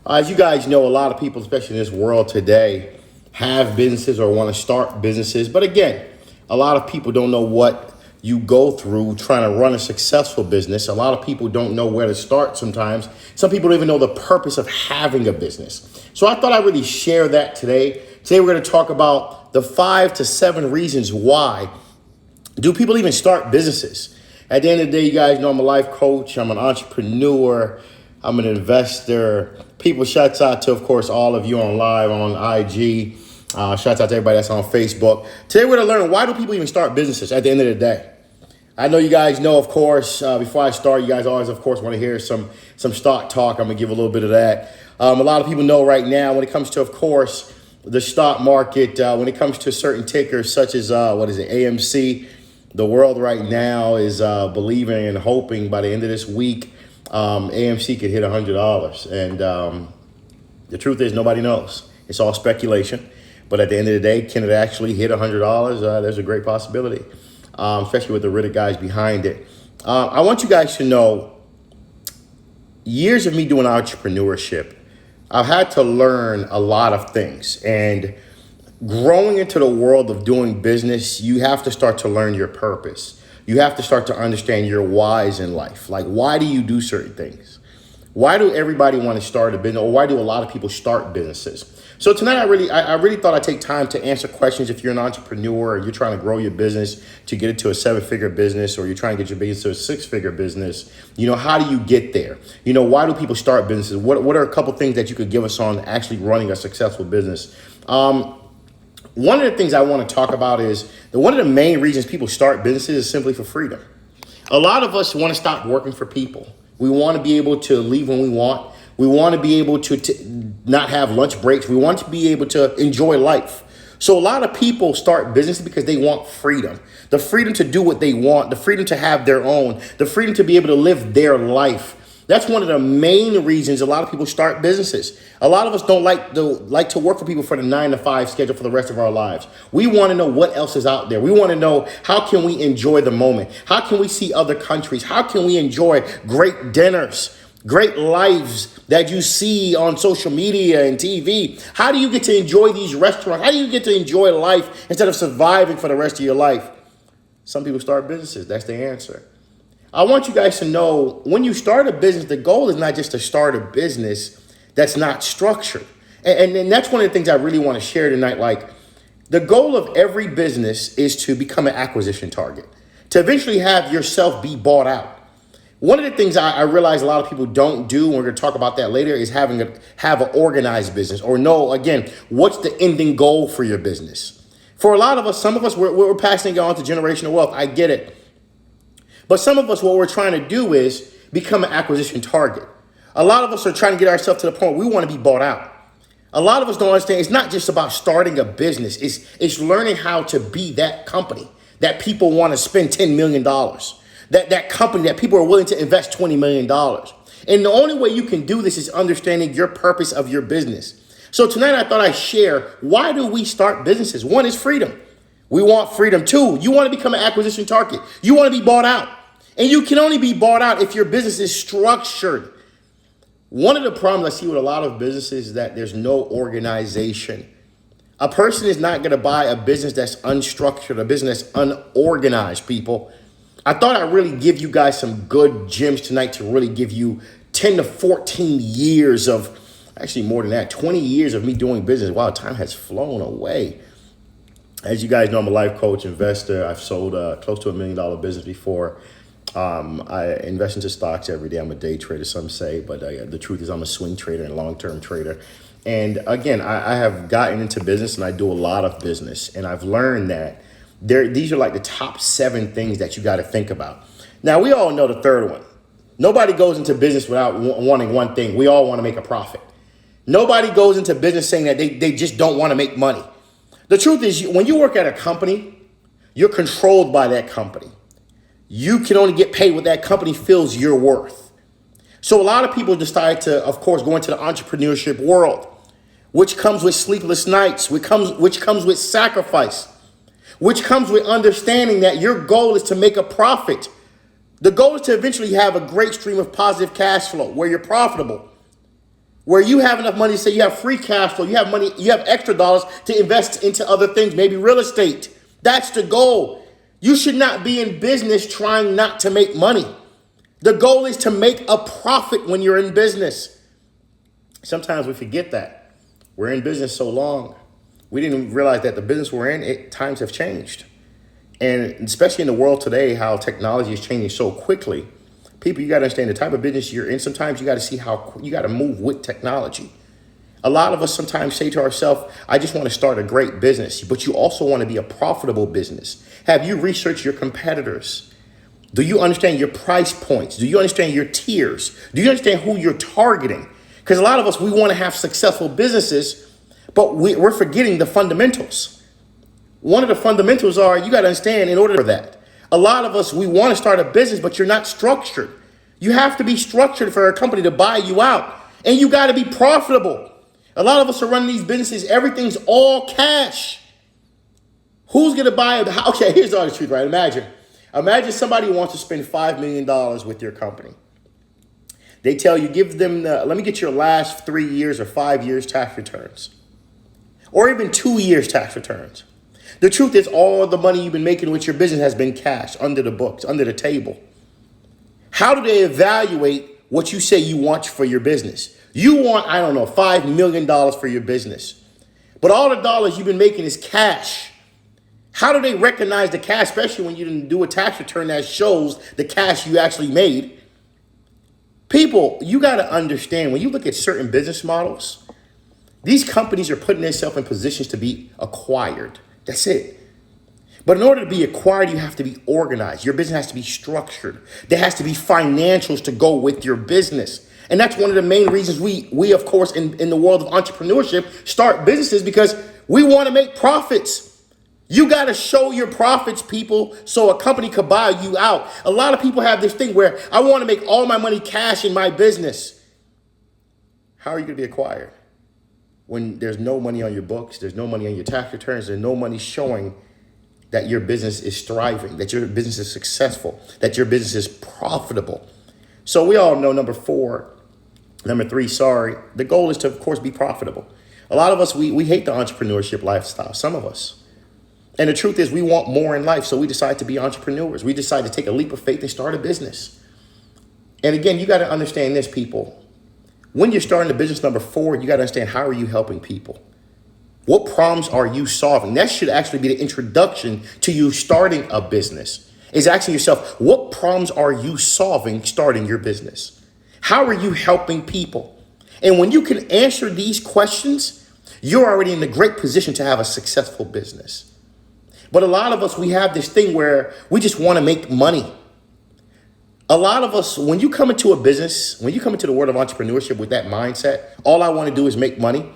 As you guys know, a lot of people, especially in this world today, have businesses or want to start businesses. But again, a lot of people don't know what you go through trying to run a successful business. A lot of people don't know where to start sometimes. Some people don't even know the purpose of having a business. So I thought I'd really share that today. Today we're going to talk about the 5 to 7 reasons why do people even start businesses. At the end of the day, you guys know I'm a life coach. I'm an entrepreneur. I'm an investor. People, shouts out to, of course, all of you on live, on IG. Shouts out to everybody that's on Facebook. Today we're going to learn, why do people even start businesses at the end of the day? I know you guys know, of course, before I start, you guys always, of course, want to hear some stock talk. I'm going to give a little bit of that. A lot of people know right now when it comes to, of course, the stock market, when it comes to certain tickers such as, AMC, the world right now is believing and hoping by the end of this week, AMC could hit $100. And the truth is, nobody knows. It's all speculation. But at the end of the day, can it actually hit $100? There's a great possibility, especially with the Riddick guys behind it. I want you guys to know, years of me doing entrepreneurship, I've had to learn a lot of things. And growing into the world of doing business, you have to start to learn your purpose. You have to start to understand your whys in life. Like, why do you do certain things? Why do everybody want to start a business, or why do a lot of people start businesses? So tonight, I really thought I'd take time to answer questions. If you're an entrepreneur and you're trying to grow your business to get it to a 7-figure business, or you're trying to get your business to a 6-figure business, how do you get there? Why do people start businesses? What are a couple things that you could give us on actually running a successful business? One of the things I want to talk about is that one of the main reasons people start businesses is simply for freedom. A lot of us want to stop working for people. We want to be able to leave when we want. We want to be able to not have lunch breaks. We want to be able to enjoy life. So a lot of people start businesses because they want freedom. The freedom to do what they want, the freedom to have their own, the freedom to be able to live their life. That's one of the main reasons a lot of people start businesses. A lot of us don't like to work for people for the 9-to-5 schedule for the rest of our lives. We want to know what else is out there. We want to know, how can we enjoy the moment? How can we see other countries? How can we enjoy great dinners, great lives that you see on social media and TV? How do you get to enjoy these restaurants? How do you get to enjoy life instead of surviving for the rest of your life? Some people start businesses. That's the answer. I want you guys to know, when you start a business, the goal is not just to start a business that's not structured. And that's one of the things I really want to share tonight. Like, the goal of every business is to become an acquisition target, to eventually have yourself be bought out. One of the things I realize a lot of people don't do, and we're going to talk about that later, is have an organized business, or know, again, what's the ending goal for your business. For a lot of us, some of us, we're passing it on to generational wealth. I get it. But some of us, what we're trying to do is become an acquisition target. A lot of us are trying to get ourselves to the point where we want to be bought out. A lot of us don't understand it's not just about starting a business. It's learning how to be that company that people want to spend $10 million. That company that people are willing to invest $20 million. And the only way you can do this is understanding your purpose of your business. So tonight I thought I'd share, why do we start businesses? One is freedom. We want freedom. 2, you want to become an acquisition target. You want to be bought out. And you can only be bought out if your business is structured. One of the problems I see with a lot of businesses is that there's no organization. A person is not going to buy a business that's unstructured, a business that's unorganized, people. I thought I'd really give you guys some good gems tonight to really give you 10 to 14 years of, actually more than that, 20 years of me doing business. Wow, time has flown away. As you guys know, I'm a life coach, investor. I've sold close to $1 million business before. I invest into stocks every day. I'm a day trader, some say, but the truth is I'm a swing trader and long-term trader. And again, I have gotten into business, and I do a lot of business. And I've learned that these are like the top 7 things that you got to think about. Now, we all know the third one. Nobody goes into business without wanting one thing. We all want to make a profit. Nobody goes into business saying that they just don't want to make money. The truth is, when you work at a company, you're controlled by that company. You can only get paid what that company feels you're worth. So a lot of people decide to, of course, go into the entrepreneurship world, which comes with sleepless nights, which comes with sacrifice, which comes with understanding that your goal is to make a profit. The goal is to eventually have a great stream of positive cash flow where you're profitable. where you have enough money to say you have free cash flow, you have money, you have extra dollars to invest into other things, maybe real estate. That's the goal. You should not be in business trying not to make money. The goal is to make a profit when you're in business. Sometimes we forget that. We're in business so long, we didn't realize that the business we're in, times have changed. And especially in the world today, how technology is changing so quickly, people, you got to understand the type of business you're in. Sometimes you got to see how you got to move with technology. A lot of us sometimes say to ourselves, I just want to start a great business, but you also want to be a profitable business. Have you researched your competitors? Do you understand your price points? Do you understand your tiers? Do you understand who you're targeting? Because a lot of us, we want to have successful businesses, but we're forgetting the fundamentals. One of the fundamentals are, you got to understand, in order for that, a lot of us, we want to start a business, but you're not structured. You have to be structured for a company to buy you out, and you got to be profitable. A lot of us are running these businesses, everything's all cash. Who's going to buy it? Okay, here's the honest truth, right? Imagine somebody wants to spend $5 million with your company. They tell you, give them, let me get your last 3 years or 5 years tax returns, or even 2 years tax returns. The truth is, all the money you've been making with your business has been cash, under the books, under the table. How do they evaluate what you say you want for your business? You want, I don't know, $5 million for your business, but all the dollars you've been making is cash. How do they recognize the cash, especially when you didn't do a tax return that shows the cash you actually made? People, you got to understand, when you look at certain business models, these companies are putting themselves in positions to be acquired. That's it. But in order to be acquired, you have to be organized. Your business has to be structured. There has to be financials to go with your business. And that's one of the main reasons we of course, in the world of entrepreneurship, start businesses, because we want to make profits. You got to show your profits, people, so a company could buy you out. A lot of people have this thing where I want to make all my money cash in my business. How are you going to be acquired when there's no money on your books, there's no money on your tax returns, there's no money showing that your business is thriving, that your business is successful, that your business is profitable? So we all know number three, the goal is to, of course, be profitable. A lot of us, we hate the entrepreneurship lifestyle, some of us. And the truth is, we want more in life, so we decide to be entrepreneurs. We decide to take a leap of faith and start a business. And again, you got to understand this, people. When you're starting the business number 4, you got to understand, how are you helping people? What problems are you solving? That should actually be the introduction to you starting a business, is asking yourself, what problems are you solving starting your business? How are you helping people? And when you can answer these questions, you're already in a great position to have a successful business. But a lot of us, we have this thing where we just want to make money. A lot of us, when you come into a business, when you come into the world of entrepreneurship with that mindset, all I want to do is make money,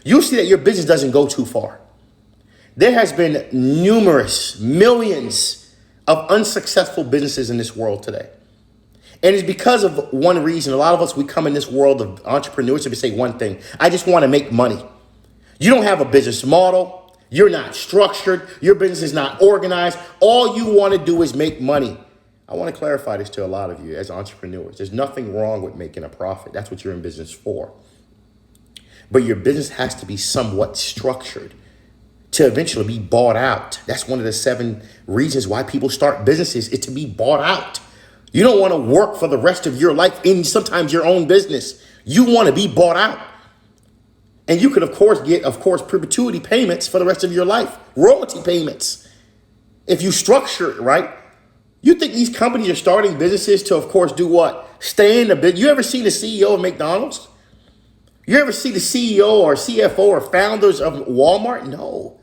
you'll see that your business doesn't go too far. There has been numerous, millions of unsuccessful businesses in this world today. And it's because of one reason. A lot of us, we come in this world of entrepreneurship and say one thing: I just want to make money. You don't have a business model. You're not structured. Your business is not organized. All you want to do is make money. I want to clarify this to a lot of you as entrepreneurs. There's nothing wrong with making a profit. That's what you're in business for. But your business has to be somewhat structured to eventually be bought out. That's one of the 7 reasons why people start businesses, is to be bought out. You don't want to work for the rest of your life in sometimes your own business. You want to be bought out. And you could, of course, get, perpetuity payments for the rest of your life, royalty payments, if you structure it right. You think these companies are starting businesses to, of course, do what? Stay in the business. You ever see the CEO of McDonald's? You ever see the CEO or CFO or founders of Walmart? No.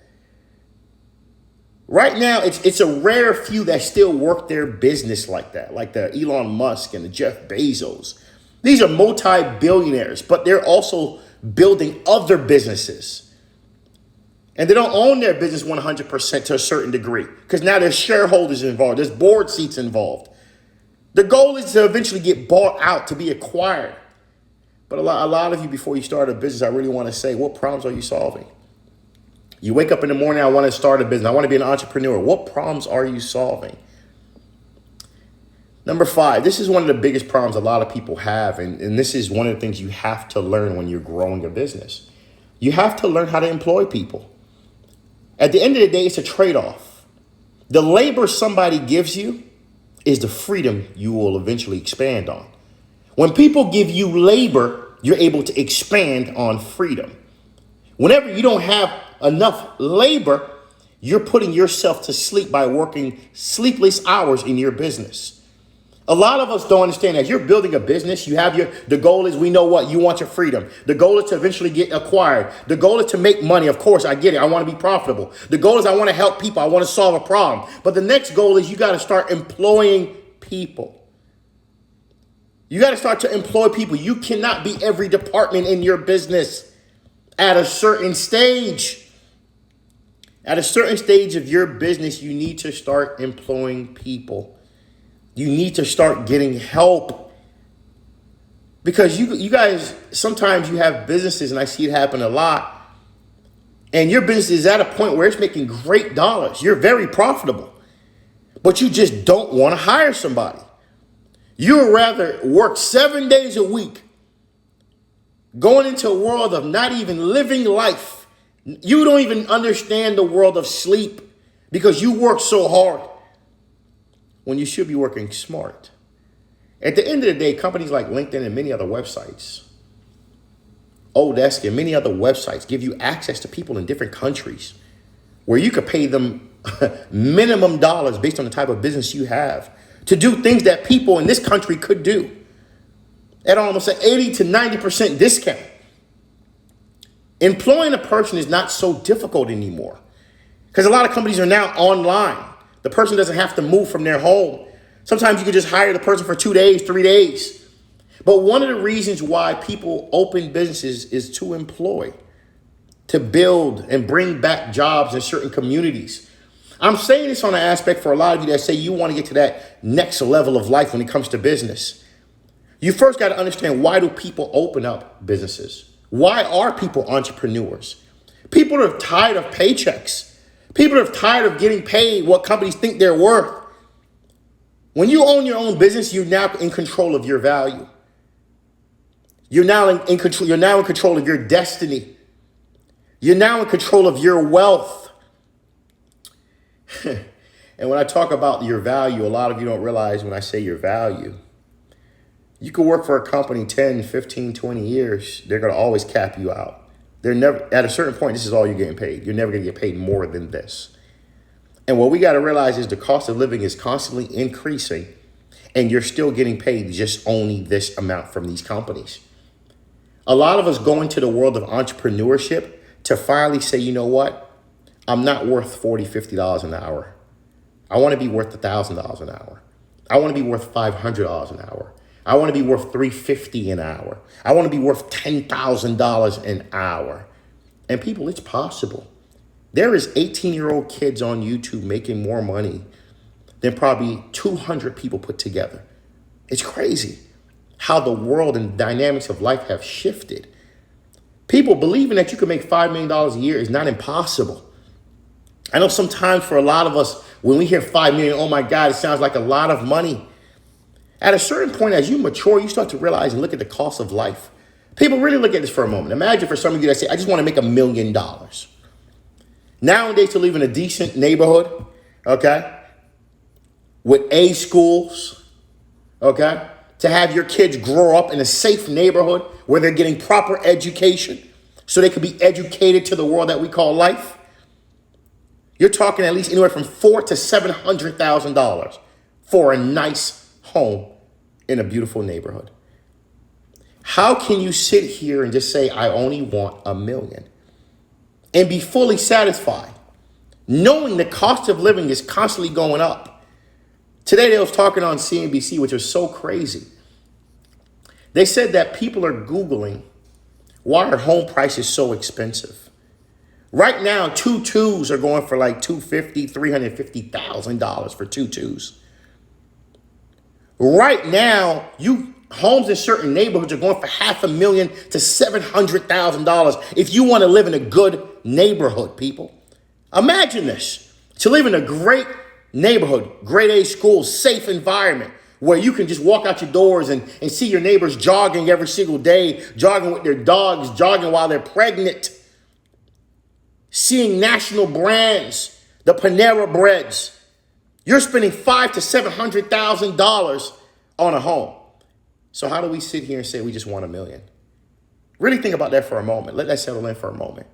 Right now, it's a rare few that still work their business like that, like the Elon Musk and the Jeff Bezos. These are multi-billionaires, but they're also building other businesses. And they don't own their business 100% to a certain degree, because now there's shareholders involved, there's board seats involved. The goal is to eventually get bought out, to be acquired. But a lot of you, before you start a business, I really want to say, what problems are you solving? You wake up in the morning, I want to start a business, I want to be an entrepreneur. What problems are you solving? Number 5, this is one of the biggest problems a lot of people have. And this is one of the things you have to learn when you're growing a business. You have to learn how to employ people. At the end of the day, it's a trade-off. The labor somebody gives you is the freedom you will eventually expand on. When people give you labor, you're able to expand on freedom. Whenever you don't have enough labor, you're putting yourself to sleep by working sleepless hours in your business. A lot of us don't understand that you're building a business. You have the goal is, we know what you want, your freedom. The goal is to eventually get acquired. The goal is to make money. Of course, I get it. I want to be profitable. The goal is I want to help people. I want to solve a problem. But the next goal is you got to start employing people. You got to start to employ people. You cannot be every department in your business at a certain stage. At a certain stage of your business, you need to start employing people. You need to start getting help, because you guys, sometimes you have businesses, and I see it happen a lot, and your business is at a point where it's making great dollars. You're very profitable, but you just don't want to hire somebody. You would rather work 7 days a week, going into a world of not even living life. You don't even understand the world of sleep because you work so hard, when you should be working smart. At the end of the day, companies like LinkedIn and many other websites, Odesk and many other websites, give you access to people in different countries where you could pay them minimum dollars based on the type of business you have to do things that people in this country could do at almost an 80 to 90% discount. Employing a person is not so difficult anymore because a lot of companies are now online. The person doesn't have to move from their home. Sometimes you can just hire the person for 2 days, 3 days. But one of the reasons why people open businesses is to employ, to build and bring back jobs in certain communities. I'm saying this on an aspect for a lot of you that say you want to get to that next level of life when it comes to business. You first got to understand, why do people open up businesses? Why are people entrepreneurs? People are tired of paychecks. People are tired of getting paid what companies think they're worth. When you own your own business, you're now in control of your value. You're now in control. You're now in control of your destiny. You're now in control of your wealth. And when I talk about your value, a lot of you don't realize when I say your value, you can work for a company 10, 15, 20 years. They're going to always cap you out. They're never, at a certain point, this is all you're getting paid. You're never going to get paid more than this. And what we got to realize is the cost of living is constantly increasing, and you're still getting paid just only this amount from these companies. A lot of us go into the world of entrepreneurship to finally say, you know what? I'm not worth $40, $50 an hour. I want to be worth $1,000 an hour. I want to be worth $500 an hour. I want to be worth $350 an hour. I want to be worth $10,000 an hour. And people, it's possible. There is 18-year-old kids on YouTube making more money than probably 200 people put together. It's crazy how the world and dynamics of life have shifted. People believing that you can make $5 million a year is not impossible. I know sometimes for a lot of us, when we hear 5 million, oh my God, it sounds like a lot of money. At a certain point, as you mature, you start to realize and look at the cost of life. People really look at this for a moment. Imagine for some of you that say, I just want to make $1 million. Nowadays, to live in a decent neighborhood, okay, with A schools, okay, to have your kids grow up in a safe neighborhood where they're getting proper education so they can be educated to the world that we call life. You're talking at least anywhere from $400,000 to $700,000 for a nice home in a beautiful neighborhood. How can you sit here and just say, I only want $1 million and be fully satisfied, knowing the cost of living is constantly going up? Today they was talking on CNBC, which was so crazy. They said that people are Googling, why are home prices so expensive? Right now, tutus are going for like $250,000, $350,000 for tutus. Right now, homes in certain neighborhoods are going for $500,000 to $700,000 if you want to live in a good neighborhood, people. Imagine this. To live in a great neighborhood, grade A school, safe environment, where you can just walk out your doors and see your neighbors jogging every single day, jogging with their dogs, jogging while they're pregnant, seeing national brands, the Panera Breads. You're spending $500,000 to $700,000 on a home. So how do we sit here and say we just want $1 million? Really think about that for a moment. Let that settle in for a moment.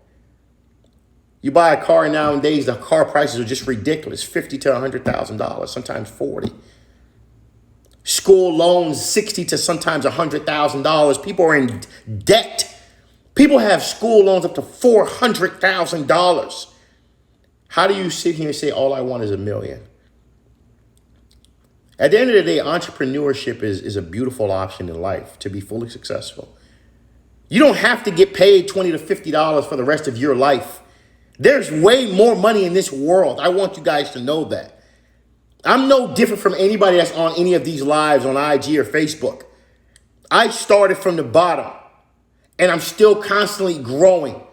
You buy a car nowadays, the car prices are just ridiculous, $50,000 to $100,000, sometimes $40,000. School loans, $60,000 to sometimes $100,000. People are in debt. People have school loans up to $400,000. How do you sit here and say all I want is $1 million? At the end of the day, entrepreneurship is a beautiful option in life to be fully successful. You don't have to get paid $20 to $50 for the rest of your life. There's way more money in this world. I want you guys to know that. I'm no different from anybody that's on any of these lives on IG or Facebook. I started from the bottom and I'm still constantly growing.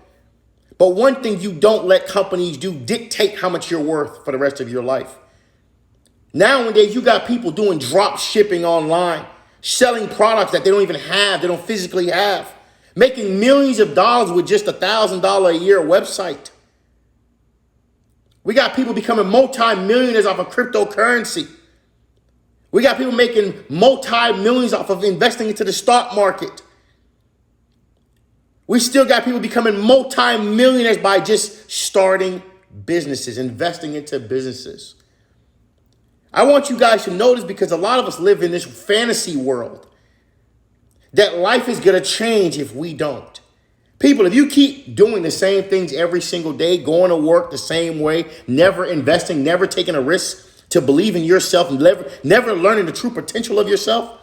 But one thing you don't let companies do, dictate how much you're worth for the rest of your life. Nowadays, you got people doing drop shipping online, selling products that they don't even have, they don't physically have, making millions of dollars with just $1,000 a year website. We got people becoming multi-millionaires off of cryptocurrency. We got people making multi-millions off of investing into the stock market. We still got people becoming multi-millionaires by just starting businesses, investing into businesses. I want you guys to notice, because a lot of us live in this fantasy world, that life is going to change if we don't. People, if you keep doing the same things every single day, going to work the same way, never investing, never taking a risk to believe in yourself, never learning the true potential of yourself,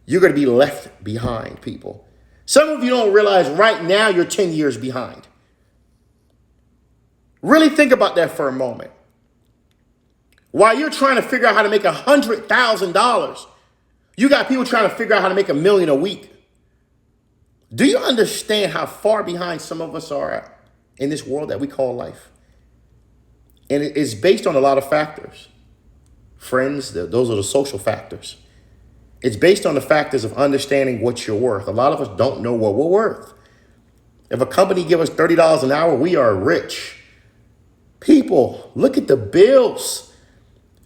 you're going to be left behind, people. Some of you don't realize right now you're 10 years behind. Really think about that for a moment. While you're trying to figure out how to make $100,000, you got people trying to figure out how to make $1 million a week. Do you understand how far behind some of us are in this world that we call life? And it is based on a lot of factors. Friends, those are the social factors. It's based on the factors of understanding what you're worth. A lot of us don't know what we're worth. If a company gives us $30 an hour, we are rich. People, look at the bills.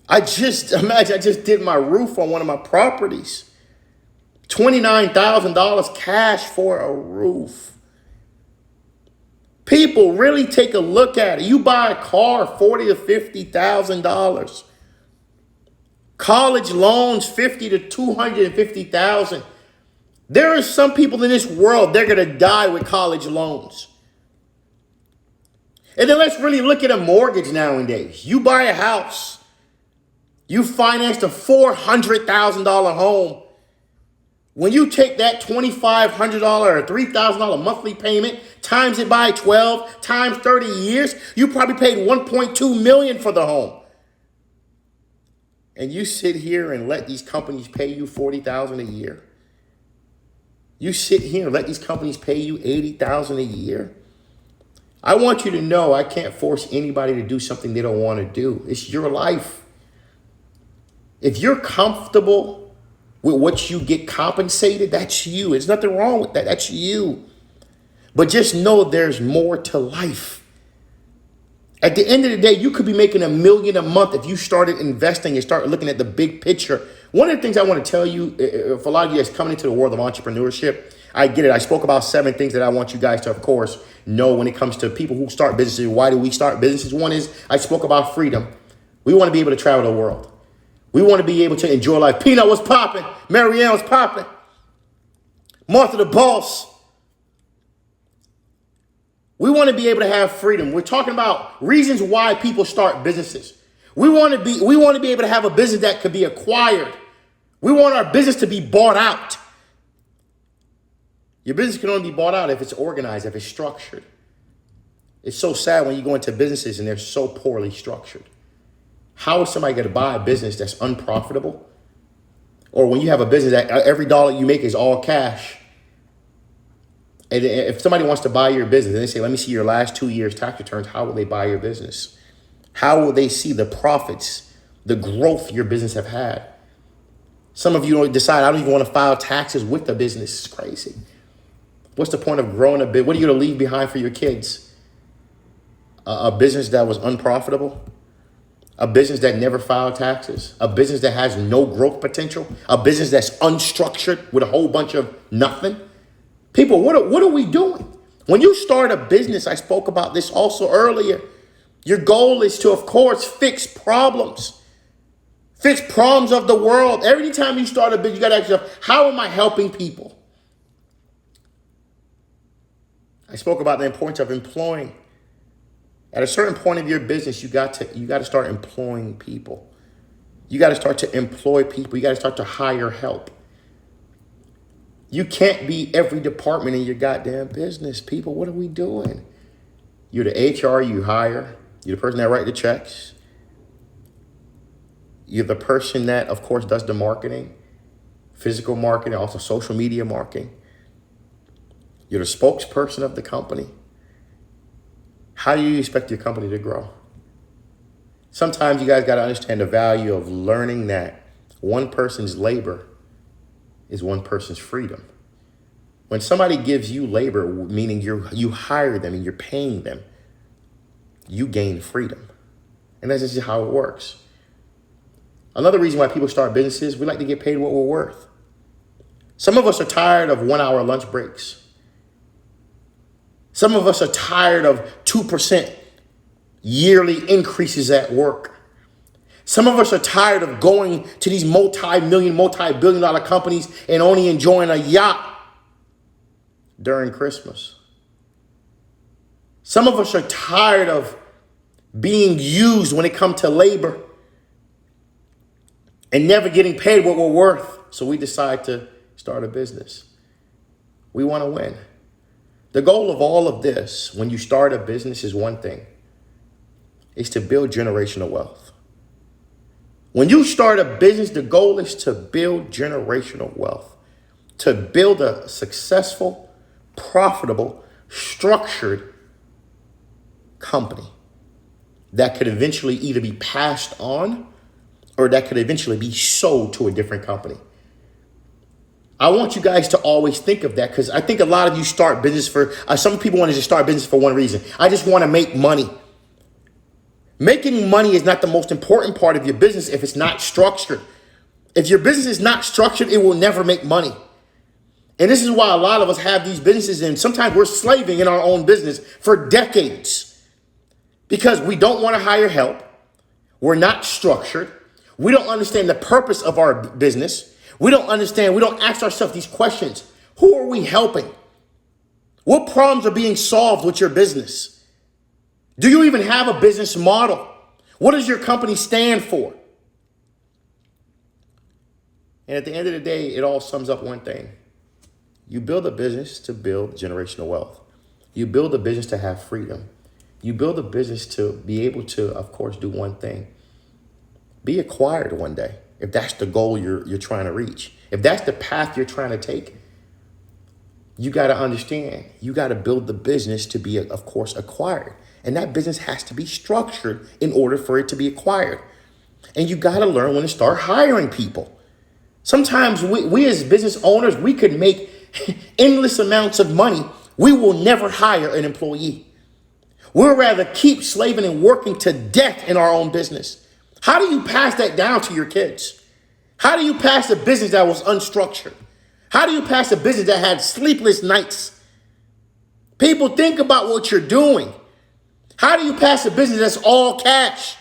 I just did my roof on one of my properties. $29,000 cash for a roof. People, really take a look at it. You buy a car, $40,000 to $50,000. College loans, $50,000 to $250,000. There are some people in this world, they're going to die with college loans. And then let's really look at a mortgage nowadays. You buy a house. You financed a $400,000 home. When you take that $2,500 or $3,000 monthly payment, times it by 12, times 30 years, you probably paid $1.2 million for the home. And you sit here and let these companies pay you $40,000 a year. You sit here and let these companies pay you $80,000 a year. I want you to know I can't force anybody to do something they don't want to do. It's your life. If you're comfortable with what you get compensated, that's you. There's nothing wrong with that. That's you. But just know there's more to life. At the end of the day, you could be making $1 million a month if you started investing and start looking at the big picture. One of the things I want to tell you, for a lot of you guys coming into the world of entrepreneurship, I get it. I spoke about 7 things that I want you guys to, of course, know when it comes to people who start businesses. Why do we start businesses? One is I spoke about freedom. We want to be able to travel the world. We want to be able to enjoy life. Peanut was popping. Marianne was popping. Martha the boss. We want to be able to have freedom. We're talking about reasons why people start businesses. We want to be able to have a business that could be acquired. We want our business to be bought out. Your business can only be bought out if it's organized, if it's structured. It's so sad when you go into businesses and they're so poorly structured. How is somebody going to buy a business that's unprofitable? Or when you have a business that every dollar you make is all cash. And if somebody wants to buy your business and they say, let me see your last 2 years tax returns, how will they buy your business? How will they see the profits, the growth your business have had? Some of you decide, I don't even want to file taxes with the business. It's crazy. What's the point of growing a bit? What are you going to leave behind for your kids? A business that was unprofitable? A business that never filed taxes? A business that has no growth potential? A business that's unstructured with a whole bunch of nothing? People, what are we doing? When you start a business, I spoke about this also earlier, your goal is to, of course, fix problems. Fix problems of the world. Every time you start a business, you got to ask yourself, how am I helping people? I spoke about the importance of employing. At a certain point of your business, you got to start employing people. You got to start to employ people. You got to start to hire help. You can't be every department in your goddamn business. People, what are we doing? You're the HR, you hire. You're the person that writes the checks. You're the person that, of course, does the marketing, physical marketing, also social media marketing. You're the spokesperson of the company. How do you expect your company to grow? Sometimes you guys got to understand the value of learning that one person's labor is one person's freedom. When somebody gives you labor, meaning you hire them and you're paying them, you gain freedom. And that's just how it works. Another reason why people start businesses, we like to get paid what we're worth. Some of us are tired of 1 hour lunch breaks. Some of us are tired of 2% yearly increases at work. Some of us are tired of going to these multi-million, multi-billion dollar companies and only enjoying a yacht during Christmas. Some of us are tired of being used when it comes to labor and never getting paid what we're worth. So we decide to start a business. We want to win. The goal of all of this, when you start a business, is one thing. It's to build generational wealth. When you start a business, the goal is to build generational wealth, to build a successful, profitable, structured company that could eventually either be passed on or that could eventually be sold to a different company. I want you guys to always think of that, because I think a lot of you start business for, some people want to just start business for one reason. I just want to make money. Making money is not the most important part of your business if it's not structured. If your business is not structured, it will never make money. And this is why a lot of us have these businesses, and sometimes we're slaving in our own business for decades because we don't want to hire help. We're not structured. We don't understand the purpose of our business. We don't ask ourselves these questions. Who are we helping? What problems are being solved with your business? Do you even have a business model? What does your company stand for? And at the end of the day, it all sums up one thing. You build a business to build generational wealth. You build a business to have freedom. You build a business to be able to, of course, do one thing. Be acquired one day. If that's the goal you're trying to reach, if that's the path you're trying to take, you got to understand, you got to build the business to be, of course, acquired. And that business has to be structured in order for it to be acquired. And you got to learn when to start hiring people. Sometimes we as business owners, we could make endless amounts of money. We will never hire an employee. We'll rather keep slaving and working to death in our own business. How do you pass that down to your kids? How do you pass a business that was unstructured? How do you pass a business that had sleepless nights? People, think about what you're doing. How do you pass a business that's all cash?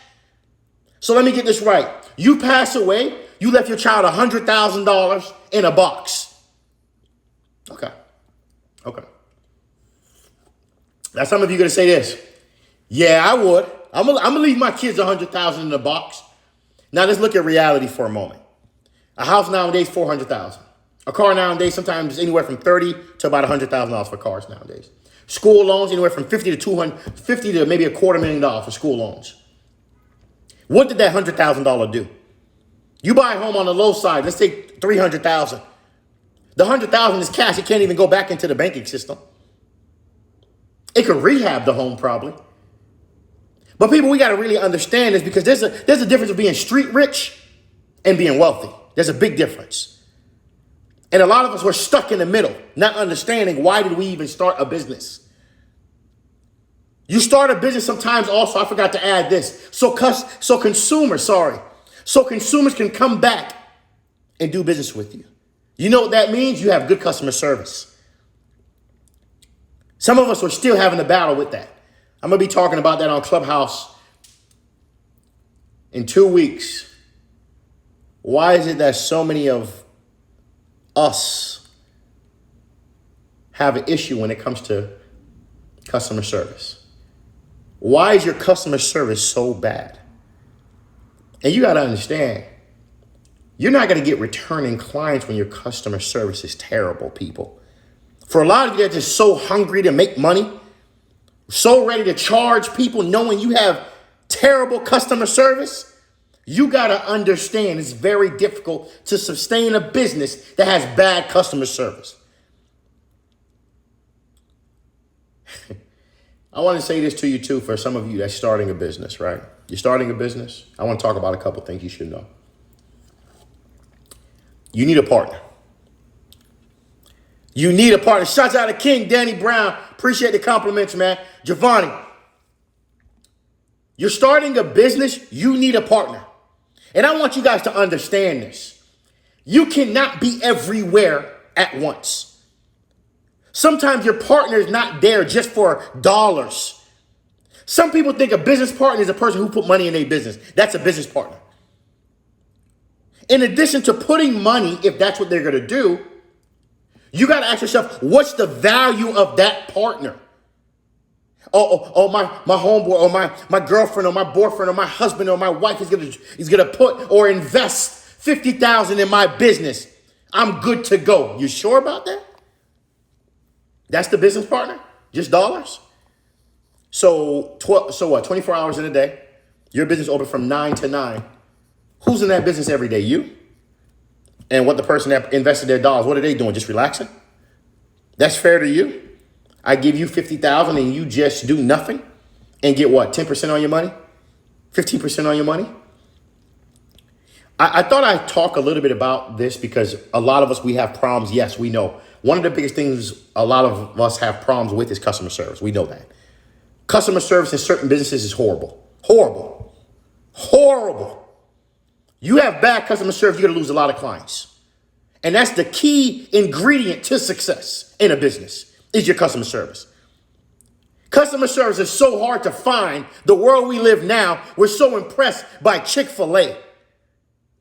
So let me get this right. You pass away, you left your child $100,000 in a box. Okay. Now some of you are going to say this. Yeah, I would. I'm gonna leave my kids $100,000 in a box. Now let's look at reality for a moment. A house nowadays, $400,000. A car nowadays, sometimes anywhere from $30,000 to about $100,000 for cars nowadays. School loans, anywhere from $50,000 to $250,000 to maybe $250,000 for school loans. What did that $100,000 do? You buy a home on the low side, let's say $300,000. The $100,000 is cash. It can't even go back into the banking system. It could rehab the home probably. But people, we got to really understand this, because there's a difference of being street rich and being wealthy. There's a big difference. And a lot of us were stuck in the middle, not understanding why did we even start a business. You start a business sometimes also, I forgot to add this, so consumers can come back and do business with you. You know what that means? You have good customer service. Some of us are still having a battle with that. I'm going to be talking about that on Clubhouse in 2 weeks. Why is it that so many of us have an issue when it comes to customer service? Why is your customer service so bad? And you got to understand, you're not going to get returning clients when your customer service is terrible, people. For a lot of you that are just so hungry to make money, so ready to charge people knowing you have terrible customer service, you got to understand it's very difficult to sustain a business that has bad customer service. I want to say this to you too, for some of you that's starting a business, right? You're starting a business. I want to talk about a couple things you should know. You need a partner. You need a partner. Shouts out to King, Danny Brown. Appreciate the compliments, man. Giovanni. You're starting a business. You need a partner. And I want you guys to understand this. You cannot be everywhere at once. Sometimes your partner is not there just for dollars. Some people think a business partner is a person who put money in a business. That's a business partner. In addition to putting money, if that's what they're going to do, you got to ask yourself, what's the value of that partner? My homeboy or my girlfriend or my boyfriend or my husband or my wife is gonna put or invest $50,000 in my business. I'm good to go. You sure about that? That's the business partner? Just dollars? So 24 hours in a day, your business open from 9 to 9. Who's in that business every day? You? And what the person that invested their dollars, what are they doing? Just relaxing? That's fair to you? I give you $50,000 and you just do nothing and get what? 10% on your money? 15% on your money? I thought I'd talk a little bit about this because a lot of us, we have problems. Yes, we know. One of the biggest things a lot of us have problems with is customer service. We know that. Customer service in certain businesses is horrible. Horrible. Horrible. You have bad customer service, you're going to lose a lot of clients. And that's the key ingredient to success in a business is your customer service. Customer service is so hard to find. The world we live now, we're so impressed by Chick-fil-A.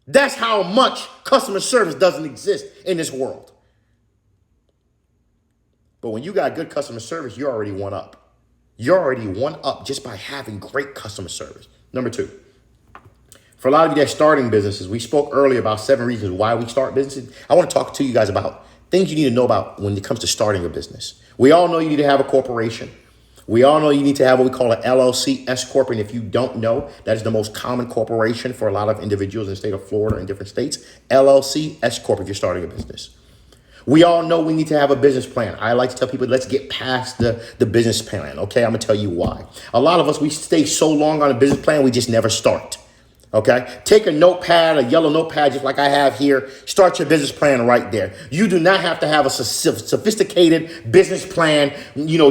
That's how much customer service doesn't exist in this world. But when you got good customer service, you're already one up. You're already one up just by having great customer service. Number two, for a lot of you that are starting businesses, we spoke earlier about 7 reasons why we start businesses. I want to talk to you guys about things you need to know about when it comes to starting a business. We all know you need to have a corporation. We all know you need to have what we call an LLC, S Corp. And if you don't know, that is the most common corporation for a lot of individuals in the state of Florida and different states. LLC, S Corp if you're starting a business. We all know we need to have a business plan. I like to tell people, let's get past the business plan. Okay, I'm going to tell you why. A lot of us, we stay so long on a business plan, we just never start. Okay, take a notepad, a yellow notepad, just like I have here. Start your business plan right there. You do not have to have a sophisticated business plan,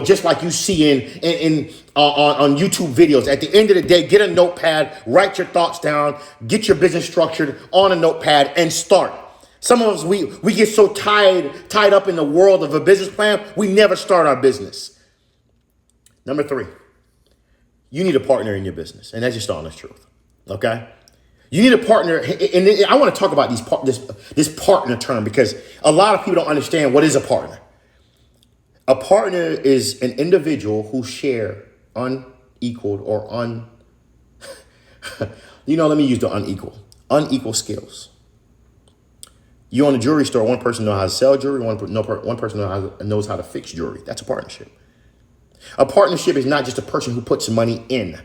just like you see on YouTube videos. At the end of the day, get a notepad, write your thoughts down, get your business structured on a notepad and start. Some of us, we get so tied up in the world of a business plan, we never start our business. Number 3, you need a partner in your business. And that's just the honest truth. Okay, you need a partner, and I want to talk about this partner term because a lot of people don't understand what is a partner. A partner is an individual who share unequaled or let me use the unequal skills. You own a jewelry store. One person knows how to sell jewelry. One person knows how to fix jewelry. That's a partnership. A partnership is not just a person who puts money in.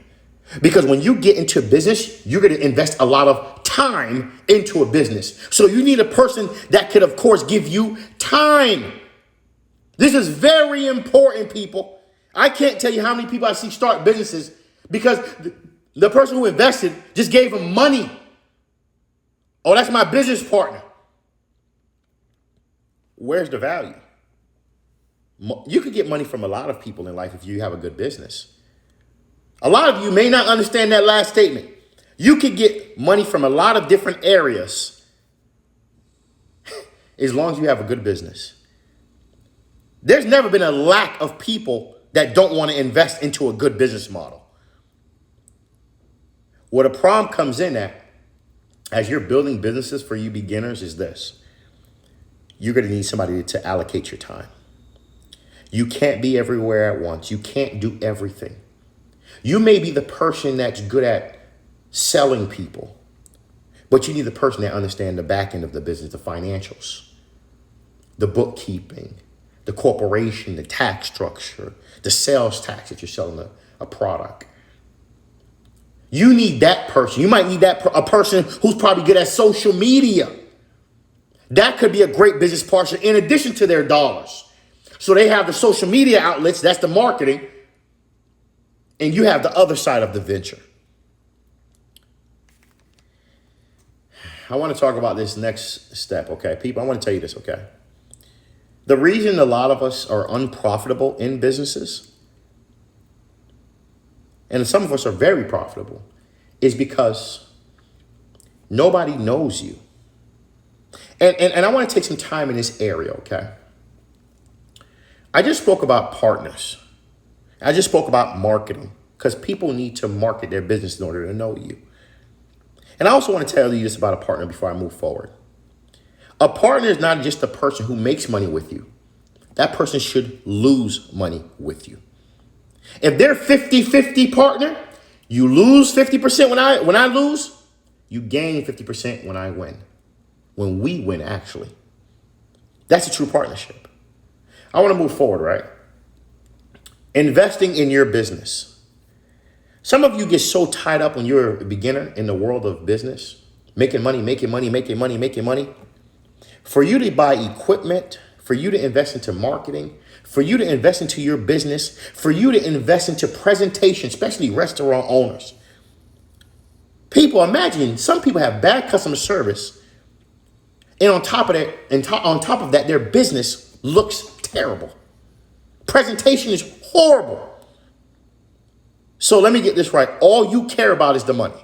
Because when you get into business, you're going to invest a lot of time into a business. So you need a person that could, of course, give you time. This is very important, people. I can't tell you how many people I see start businesses because the person who invested just gave them money. Oh, that's my business partner. Where's the value? You could get money from a lot of people in life if you have a good business. A lot of you may not understand that last statement. You could get money from a lot of different areas as long as you have a good business. There's never been a lack of people that don't want to invest into a good business model. Where the problem comes in at, as you're building businesses for you beginners, is this. You're going to need somebody to allocate your time. You can't be everywhere at once. You can't do everything. You may be the person that's good at selling people, but you need the person that understands the back end of the business, the financials, the bookkeeping, the corporation, the tax structure, the sales tax if you're selling a product. You need that person. You might need a person who's probably good at social media. That could be a great business partner in addition to their dollars. So they have the social media outlets, that's the marketing, and you have the other side of the venture. I want to talk about this next step, okay? People, I want to tell you this, okay? The reason a lot of us are unprofitable in businesses, and some of us are very profitable, is because nobody knows you. And I want to take some time in this area, okay? I just spoke about partners. I just spoke about marketing because people need to market their business in order to know you. And I also want to tell you this about a partner before I move forward. A partner is not just the person who makes money with you. That person should lose money with you. If they're 50-50 partner, you lose 50% when I lose, you gain 50% when I win. When we win, actually. That's a true partnership. I want to move forward, right? Investing in your business. Some of you get so tied up when you're a beginner in the world of business, making money. For you to buy equipment, for you to invest into marketing, for you to invest into your business, for you to invest into presentation, especially restaurant owners. People, imagine some people have bad customer service, and on top of that, their business looks terrible. Presentation is horrible. So let me get this right. All you care about is the money.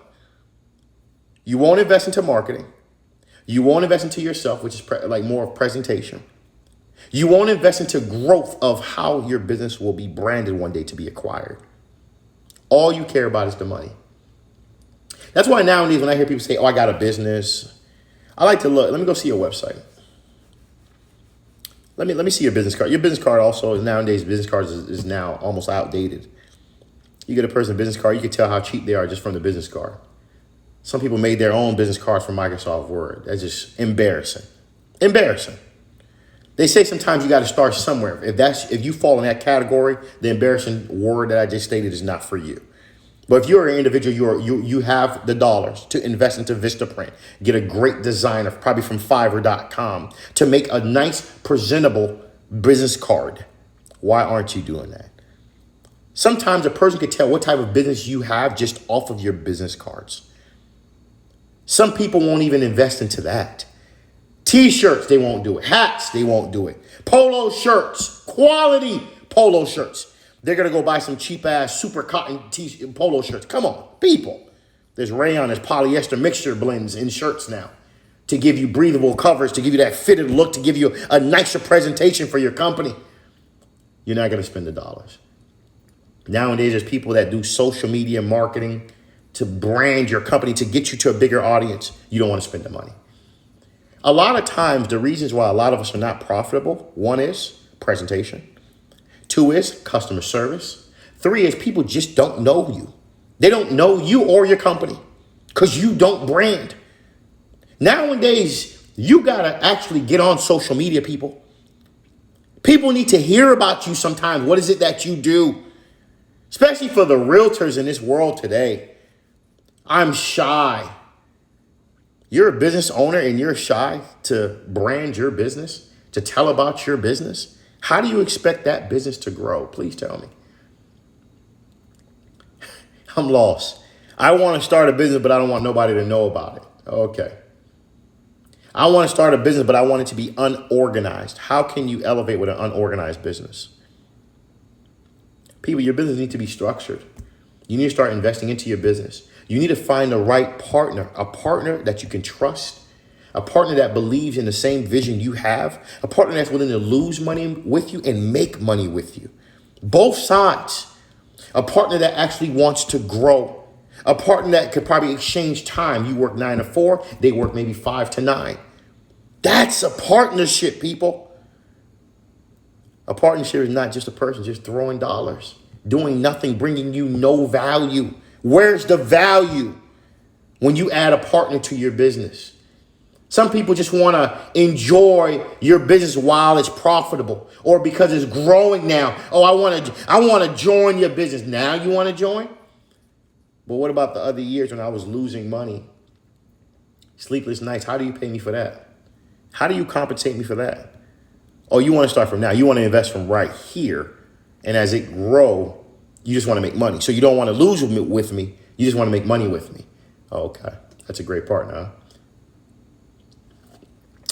You won't invest into marketing. You won't invest into yourself, which is like more of presentation. You won't invest into growth of how your business will be branded one day to be acquired. All you care about is the money. That's why nowadays when I hear people say, oh, I got a business, I like to look. Let me go see your website. Let me see your business card. Your business card also is nowadays, business cards is now almost outdated. You get a person's business card, you can tell how cheap they are just from the business card. Some people made their own business cards from Microsoft Word. That's just embarrassing. Embarrassing. They say sometimes you got to start somewhere. If you fall in that category, the embarrassing word that I just stated is not for you. But if you're an individual, you have the dollars to invest into Vistaprint, get a great designer, probably from Fiverr.com, to make a nice, presentable business card. Why aren't you doing that? Sometimes a person can tell what type of business you have just off of your business cards. Some people won't even invest into that. T-shirts, they won't do it. Hats, they won't do it. Polo shirts, quality polo shirts. They're going to go buy some cheap-ass super cotton polo shirts. Come on, people. There's rayon, there's polyester mixture blends in shirts now to give you breathable coverage, to give you that fitted look, to give you a nicer presentation for your company. You're not going to spend the dollars. Nowadays, there's people that do social media marketing to brand your company, to get you to a bigger audience. You don't want to spend the money. A lot of times, the reasons why a lot of us are not profitable, one is presentation. 2 is customer service. 3 is people just don't know you. They don't know you or your company because you don't brand. Nowadays, you got to actually get on social media, people. People need to hear about you sometimes. What is it that you do? Especially for the realtors in this world today. I'm shy. You're a business owner and you're shy to brand your business, to tell about your business. How do you expect that business to grow? Please tell me. I'm lost. I want to start a business, but I don't want nobody to know about it. Okay. I want to start a business, but I want it to be unorganized. How can you elevate with an unorganized business? People, your business needs to be structured. You need to start investing into your business. You need to find the right partner, a partner that you can trust, a partner that believes in the same vision you have, a partner that's willing to lose money with you and make money with you. Both sides. A partner that actually wants to grow. A partner that could probably exchange time. You work 9 to 4, they work maybe 5 to 9. That's a partnership, people. A partnership is not just a person just throwing dollars, doing nothing, bringing you no value. Where's the value when you add a partner to your business? Some people just want to enjoy your business while it's profitable or because it's growing now. Oh, I want to join your business. Now you want to join? But what about the other years when I was losing money? Sleepless nights. How do you pay me for that? How do you compensate me for that? Oh, you want to start from now. You want to invest from right here. And as it grow, you just want to make money. So you don't want to lose with me. You just want to make money with me. Okay. That's a great partner, huh?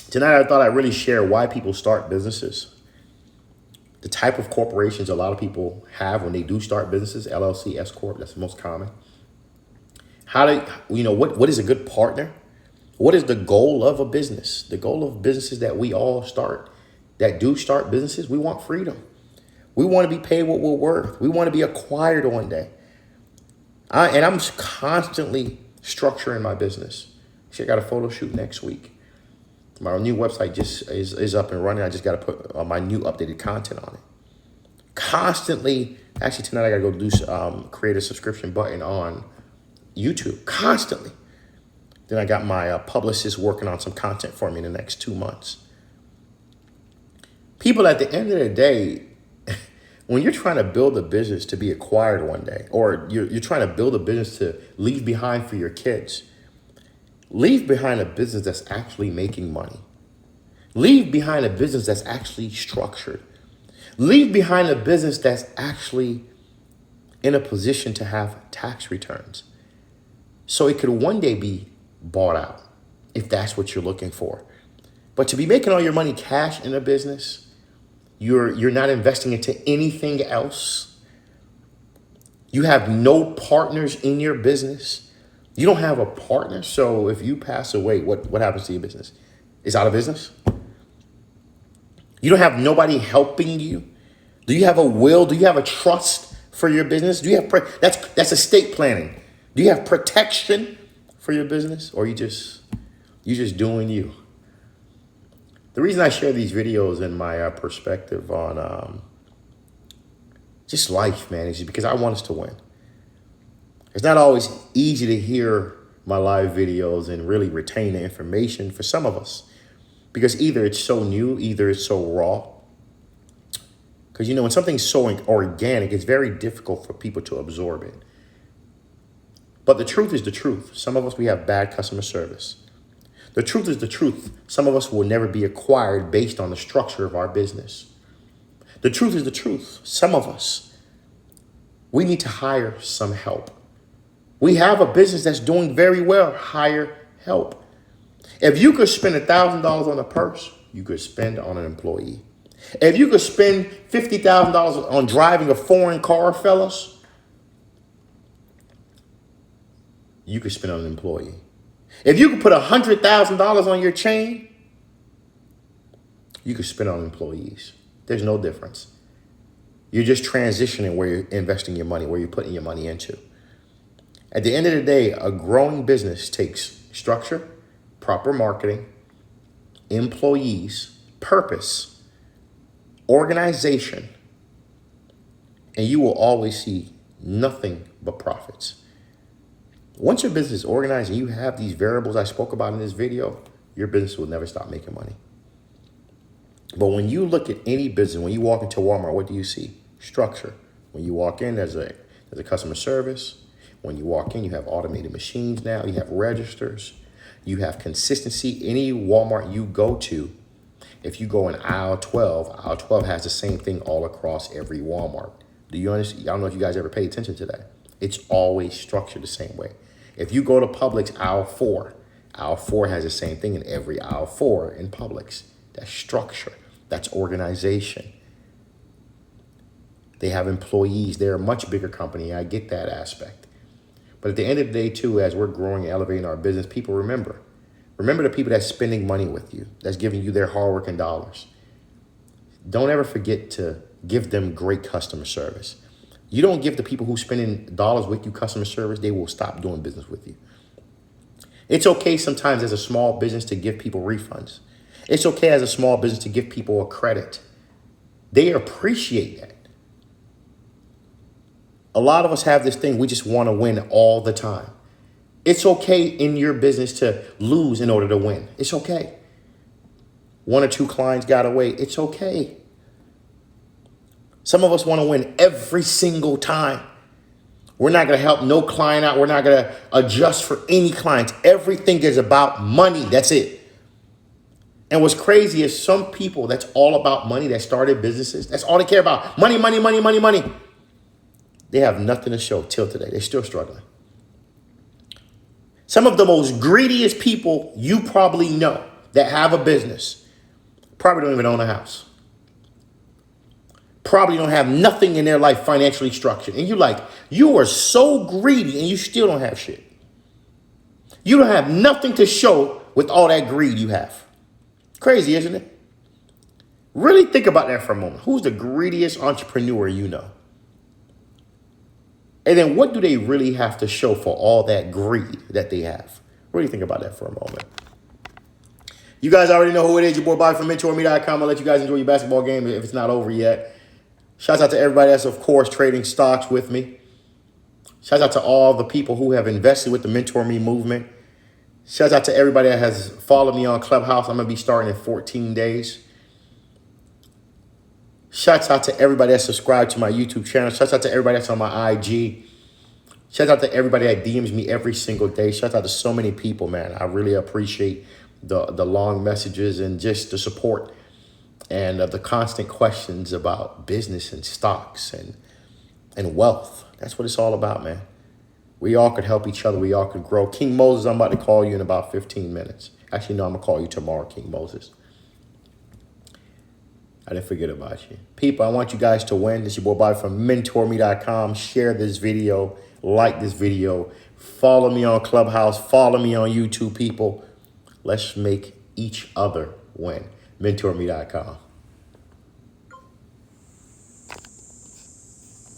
Tonight, I thought I'd really share why people start businesses. The type of corporations a lot of people have when they do start businesses, LLC, S Corp, that's the most common. What is a good partner? What is the goal of a business? The goal of businesses that we all start, that do start businesses, we want freedom. We want to be paid what we're worth. We want to be acquired one day. And I'm constantly structuring my business. Actually, I got a photo shoot next week. My new website just is up and running. I just got to put my new updated content on it. Constantly, actually tonight I got to go create a subscription button on YouTube. Constantly. Then I got my publicist working on some content for me in the next 2 months. People, at the end of the day, when you're trying to build a business to be acquired one day, or you're trying to build a business to leave behind for your kids, leave behind a business that's actually making money. Leave behind a business that's actually structured. Leave behind a business that's actually in a position to have tax returns. So it could one day be bought out if that's what you're looking for. But to be making all your money cash in a business, you're not investing into anything else. You have no partners in your business. You don't have a partner. So if you pass away, what happens to your business? It's out of business. You don't have nobody helping you. Do you have a will? Do you have a trust for your business? Do you have that's estate planning? Do you have protection for your business, or you just doing you? The reason I share these videos and my perspective on just life, man, is because I want us to win. It's not always easy to hear my live videos and really retain the information for some of us, because either it's so new, either it's so raw. Because, when something's so organic, it's very difficult for people to absorb it. But the truth is the truth. Some of us, we have bad customer service. The truth is the truth. Some of us will never be acquired based on the structure of our business. The truth is the truth. Some of us, we need to hire some help. We have a business that's doing very well. Hire help. If you could spend $1,000 on a purse, you could spend on an employee. If you could spend $50,000 on driving a foreign car, fellas, you could spend on an employee. If you could put $100,000 on your chain, you could spend on employees. There's no difference. You're just transitioning where you're investing your money, where you're putting your money into. At the end of the day, a growing business takes structure, proper marketing, employees, purpose, organization, and you will always see nothing but profits. Once your business is organized and you have these variables I spoke about in this video, your business will never stop making money. But when you look at any business, when you walk into Walmart, what do you see? Structure. When you walk in, there's a customer service. When you walk in, you have automated machines now. You have registers. You have consistency. Any Walmart you go to, if you go in aisle 12 has the same thing all across every Walmart. Do you understand? I don't know if you guys ever pay attention to that. It's always structured the same way. If you go to Publix aisle 4, Aisle 4 has the same thing in every aisle 4 in Publix. That's structure. That's organization. They have employees. They're a much bigger company. I get that aspect. But at the end of the day, too, as we're growing and elevating our business, people remember the people that's spending money with you, that's giving you their hard work and dollars. Don't ever forget to give them great customer service. You don't give the people who spending dollars with you customer service, they will stop doing business with you. It's okay sometimes as a small business to give people refunds. It's okay as a small business to give people a credit. They appreciate that. A lot of us have this thing, we just want to win all the time. It's okay in your business to lose in order to win. It's okay. 1 or 2 clients got away. It's okay. Some of us want to win every single time. We're not going to help no client out. We're not going to adjust for any clients. Everything is about money. That's it. And what's crazy is some people that's all about money that started businesses. That's all they care about. Money, money, money, money, money. They have nothing to show till today. They're still struggling. Some of the most greediest people you probably know that have a business probably don't even own a house. Probably don't have nothing in their life financially structured. And you are so greedy and you still don't have shit. You don't have nothing to show with all that greed you have. Crazy, isn't it? Really think about that for a moment. Who's the greediest entrepreneur you know? And then what do they really have to show for all that greed that they have? Really think about that for a moment. You guys already know who it is. Your boy Bobby from Mentourme.com. I'll let you guys enjoy your basketball game if it's not over yet. Shouts out to everybody that's, of course, trading stocks with me. Shouts out to all the people who have invested with the Mentor Me movement. Shouts out to everybody that has followed me on Clubhouse. I'm going to be starting in 14 days. Shouts out to everybody that subscribed to my YouTube channel. Shouts out to everybody that's on my IG. Shouts out to everybody that DMs me every single day. Shouts out to so many people, man. I really appreciate the long messages and just the support and the constant questions about business and stocks and wealth. That's what it's all about, man. We all could help each other. We all could grow. King Moses, I'm about to call you in about 15 minutes. Actually, no, I'm going to call you tomorrow, King Moses. I didn't forget about you. People, I want you guys to win. This is your boy Bobby from Mentourme.com. Share this video. Like this video. Follow me on Clubhouse. Follow me on YouTube, people. Let's make each other win. Mentourme.com.